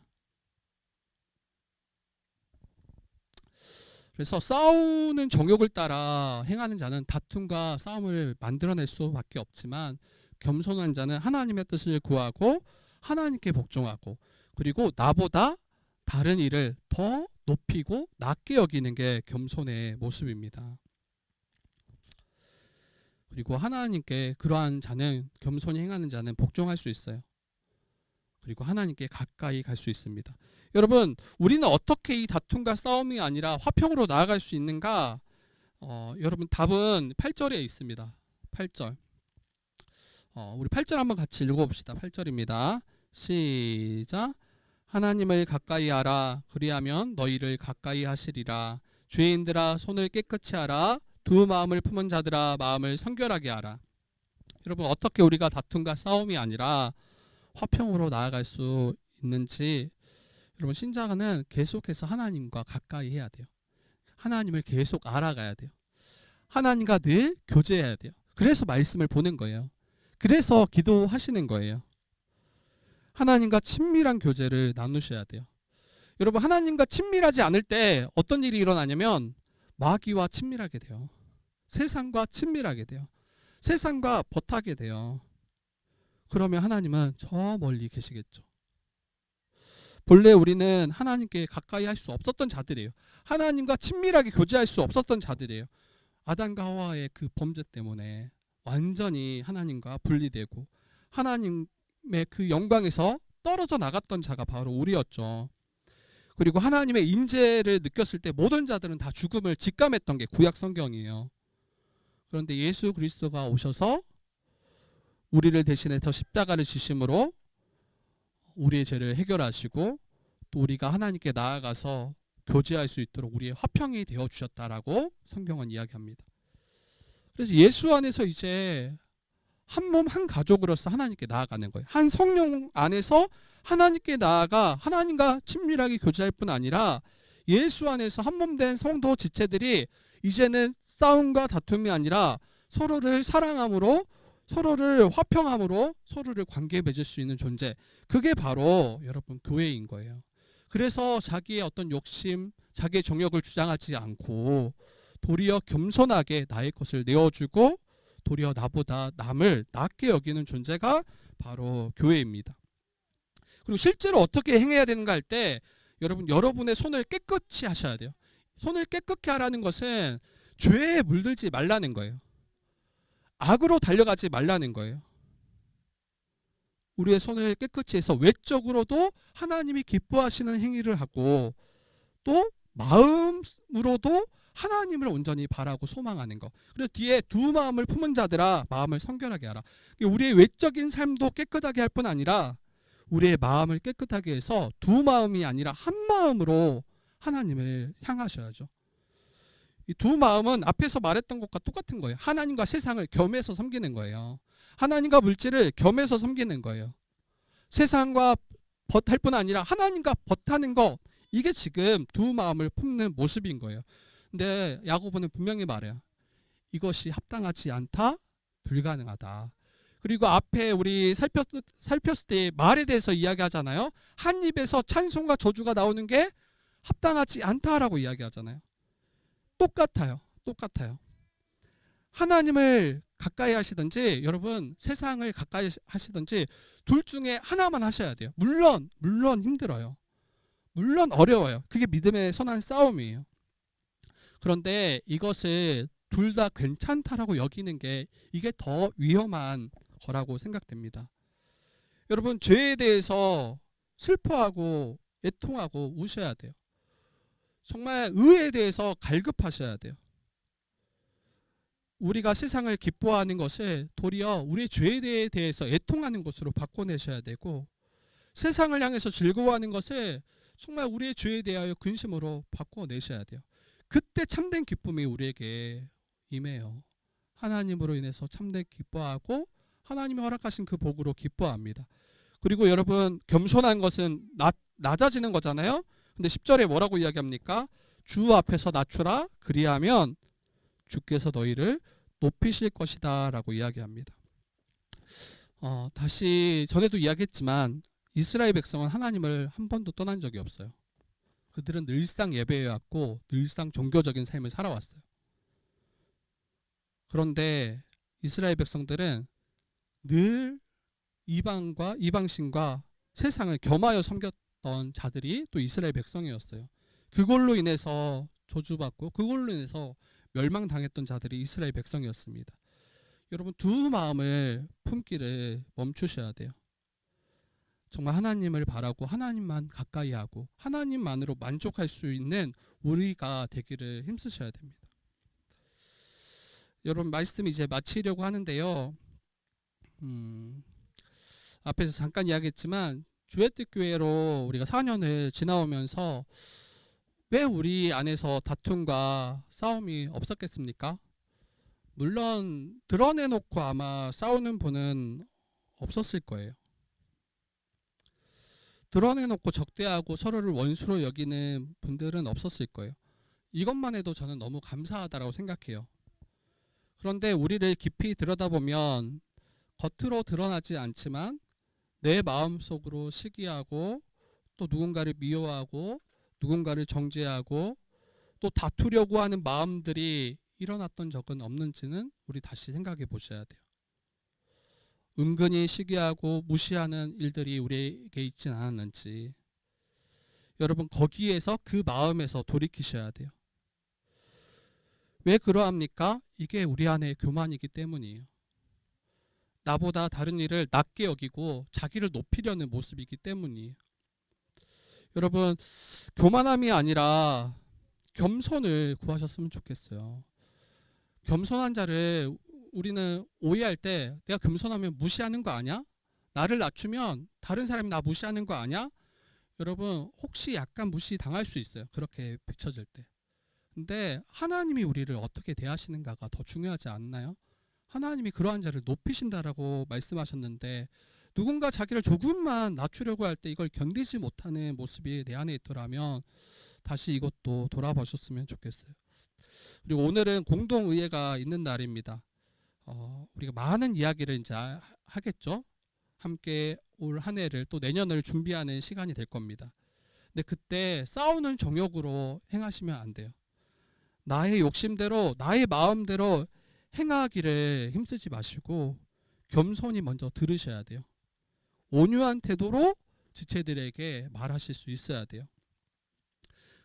그래서 싸우는 정욕을 따라 행하는 자는 다툼과 싸움을 만들어낼 수밖에 없지만, 겸손한 자는 하나님의 뜻을 구하고 하나님께 복종하고, 그리고 나보다 다른 일을 더 높이고 낮게 여기는 게 겸손의 모습입니다. 그리고 하나님께 그러한 자는, 겸손히 행하는 자는 복종할 수 있어요. 그리고 하나님께 가까이 갈 수 있습니다. 여러분, 우리는 어떻게 이 다툼과 싸움이 아니라 화평으로 나아갈 수 있는가? 여러분, 답은 8절에 있습니다. 8절. 우리 8절 한번 같이 읽어봅시다. 8절입니다. 시작. 하나님을 가까이 하라. 그리하면 너희를 가까이 하시리라. 죄인들아 손을 깨끗이 하라. 두 마음을 품은 자들아 마음을 성결하게 하라. 여러분, 어떻게 우리가 다툼과 싸움이 아니라 화평으로 나아갈 수 있는지, 여러분, 신자는 계속해서 하나님과 가까이 해야 돼요. 하나님을 계속 알아가야 돼요. 하나님과 늘 교제해야 돼요. 그래서 말씀을 보는 거예요. 그래서 기도하시는 거예요. 하나님과 친밀한 교제를 나누셔야 돼요. 여러분, 하나님과 친밀하지 않을 때 어떤 일이 일어나냐면 마귀와 친밀하게 돼요. 세상과 친밀하게 돼요. 세상과 벗하게 돼요. 그러면 하나님은 저 멀리 계시겠죠. 본래 우리는 하나님께 가까이 할 수 없었던 자들이에요. 하나님과 친밀하게 교제할 수 없었던 자들이에요. 아담과 하와의 그 범죄 때문에 완전히 하나님과 분리되고 하나님의 그 영광에서 떨어져 나갔던 자가 바로 우리였죠. 그리고 하나님의 임재를 느꼈을 때 모든 자들은 다 죽음을 직감했던 게 구약 성경이에요. 그런데 예수 그리스도가 오셔서 우리를 대신해서 십자가를 지심으로 우리의 죄를 해결하시고, 또 우리가 하나님께 나아가서 교제할 수 있도록 우리의 화평이 되어 주셨다라고 성경은 이야기합니다. 그래서 예수 안에서 이제 한 몸 한 가족으로서 하나님께 나아가는 거예요. 한 성령 안에서 하나님께 나아가 하나님과 친밀하게 교제할 뿐 아니라 예수 안에서 한 몸 된 성도 지체들이 이제는 싸움과 다툼이 아니라 서로를 사랑함으로, 서로를 화평함으로 서로를 관계 맺을 수 있는 존재, 그게 바로 여러분 교회인 거예요. 그래서 자기의 어떤 욕심, 자기의 정욕을 주장하지 않고 도리어 겸손하게 나의 것을 내어주고 도리어 나보다 남을 낮게 여기는 존재가 바로 교회입니다. 그리고 실제로 어떻게 행해야 되는가 할 때 여러분의 손을 깨끗이 하셔야 돼요. 손을 깨끗게 하라는 것은 죄에 물들지 말라는 거예요. 악으로 달려가지 말라는 거예요. 우리의 손을 깨끗이 해서 외적으로도 하나님이 기뻐하시는 행위를 하고, 또 마음으로도 하나님을 온전히 바라고 소망하는 것. 그리고 뒤에 두 마음을 품은 자들아 마음을 성결하게 하라. 우리의 외적인 삶도 깨끗하게 할 뿐 아니라 우리의 마음을 깨끗하게 해서 두 마음이 아니라 한 마음으로 하나님을 향하셔야죠. 이 두 마음은 앞에서 말했던 것과 똑같은 거예요. 하나님과 세상을 겸해서 섬기는 거예요. 하나님과 물질을 겸해서 섬기는 거예요. 세상과 벗할 뿐 아니라 하나님과 벗하는 거, 이게 지금 두 마음을 품는 모습인 거예요. 근데 야고보는 분명히 말해요. 이것이 합당하지 않다, 불가능하다. 그리고 앞에 우리 살폈을 때 말에 대해서 이야기하잖아요. 한 입에서 찬송과 저주가 나오는 게 합당하지 않다라고 이야기하잖아요. 똑같아요. 하나님을 가까이 하시든지 여러분 세상을 가까이 하시든지 둘 중에 하나만 하셔야 돼요. 물론 힘들어요. 물론 어려워요. 그게 믿음의 선한 싸움이에요. 그런데 이것을 둘 다 괜찮다라고 여기는 게 이게 더 위험한 거라고 생각됩니다. 여러분, 죄에 대해서 슬퍼하고 애통하고 우셔야 돼요. 정말 의에 대해서 갈급하셔야 돼요. 우리가 세상을 기뻐하는 것을 도리어 우리의 죄에 대해서 애통하는 것으로 바꿔내셔야 되고, 세상을 향해서 즐거워하는 것을 정말 우리의 죄에 대하여 근심으로 바꿔내셔야 돼요. 그때 참된 기쁨이 우리에게 임해요. 하나님으로 인해서 참된 기뻐하고 하나님이 허락하신 그 복으로 기뻐합니다. 그리고 여러분, 겸손한 것은 낮아지는 거잖아요. 근데 10절에 뭐라고 이야기합니까? 주 앞에서 낮추라, 그리하면 주께서 너희를 높이실 것이다 라고 이야기합니다. 다시 전에도 이야기했지만 이스라엘 백성은 하나님을 한 번도 떠난 적이 없어요. 그들은 늘상 예배해왔고 늘상 종교적인 삶을 살아왔어요. 그런데 이스라엘 백성들은 늘 이방신과 세상을 겸하여 섬겼던 자들이 또 이스라엘 백성이었어요. 그걸로 인해서 저주받고 그걸로 인해서 멸망당했던 자들이 이스라엘 백성이었습니다. 여러분, 두 마음을 품기를 멈추셔야 돼요. 정말 하나님을 바라고 하나님만 가까이 하고 하나님만으로 만족할 수 있는 우리가 되기를 힘쓰셔야 됩니다. 여러분, 말씀 이제 마치려고 하는데요. 앞에서 잠깐 이야기했지만 주의 뜻 교회로 우리가 4년을 지나오면서 왜 우리 안에서 다툼과 싸움이 없었겠습니까? 물론 드러내놓고 아마 싸우는 분은 없었을 거예요. 드러내놓고 적대하고 서로를 원수로 여기는 분들은 없었을 거예요. 이것만 해도 저는 너무 감사하다라고 생각해요. 그런데 우리를 깊이 들여다보면 겉으로 드러나지 않지만 내 마음속으로 시기하고 또 누군가를 미워하고 누군가를 정죄하고 또 다투려고 하는 마음들이 일어났던 적은 없는지는 우리 다시 생각해 보셔야 돼요. 은근히 시기하고 무시하는 일들이 우리에게 있진 않았는지, 여러분, 거기에서 그 마음에서 돌이키셔야 돼요. 왜 그러합니까? 이게 우리 안에 교만이기 때문이에요. 나보다 다른 일을 낮게 여기고 자기를 높이려는 모습이기 때문이에요. 여러분, 교만함이 아니라 겸손을 구하셨으면 좋겠어요. 겸손한 자를 우리는 오해할 때 내가 겸손하면 무시하는 거 아니야? 나를 낮추면 다른 사람이 나 무시하는 거 아니야? 여러분, 혹시 약간 무시 당할 수 있어요. 그렇게 비춰질 때. 근데 하나님이 우리를 어떻게 대하시는가가 더 중요하지 않나요? 하나님이 그러한 자를 높이신다라고 말씀하셨는데, 누군가 자기를 조금만 낮추려고 할 때 이걸 견디지 못하는 모습이 내 안에 있더라면 다시 이것도 돌아보셨으면 좋겠어요. 그리고 오늘은 공동의회가 있는 날입니다. 우리가 많은 이야기를 이제 하겠죠. 함께 올 한 해를 또 내년을 준비하는 시간이 될 겁니다. 근데 그때 싸우는 정욕으로 행하시면 안 돼요. 나의 욕심대로 나의 마음대로 행하기를 힘쓰지 마시고 겸손히 먼저 들으셔야 돼요. 온유한 태도로 지체들에게 말하실 수 있어야 돼요.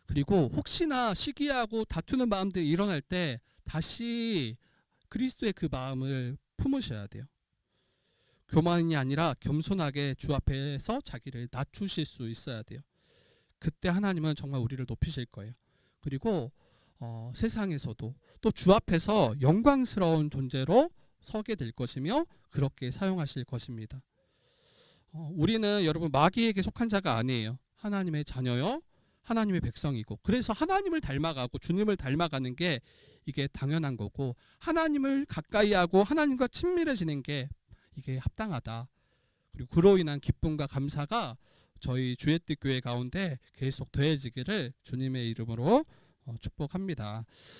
그리고 혹시나 시기하고 다투는 마음들이 일어날 때 다시 그리스도의 그 마음을 품으셔야 돼요. 교만이 아니라 겸손하게 주 앞에서 자기를 낮추실 수 있어야 돼요. 그때 하나님은 정말 우리를 높이실 거예요. 그리고 세상에서도 또 주 앞에서 영광스러운 존재로 서게 될 것이며 그렇게 사용하실 것입니다. 우리는 여러분 마귀에게 속한 자가 아니에요. 하나님의 자녀요, 하나님의 백성이고, 그래서 하나님을 닮아가고 주님을 닮아가는 게 이게 당연한 거고, 하나님을 가까이 하고 하나님과 친밀해지는 게 이게 합당하다. 그리고 그로 인한 기쁨과 감사가 저희 주의 뜻 교회 가운데 계속 더해지기를 주님의 이름으로 축복합니다.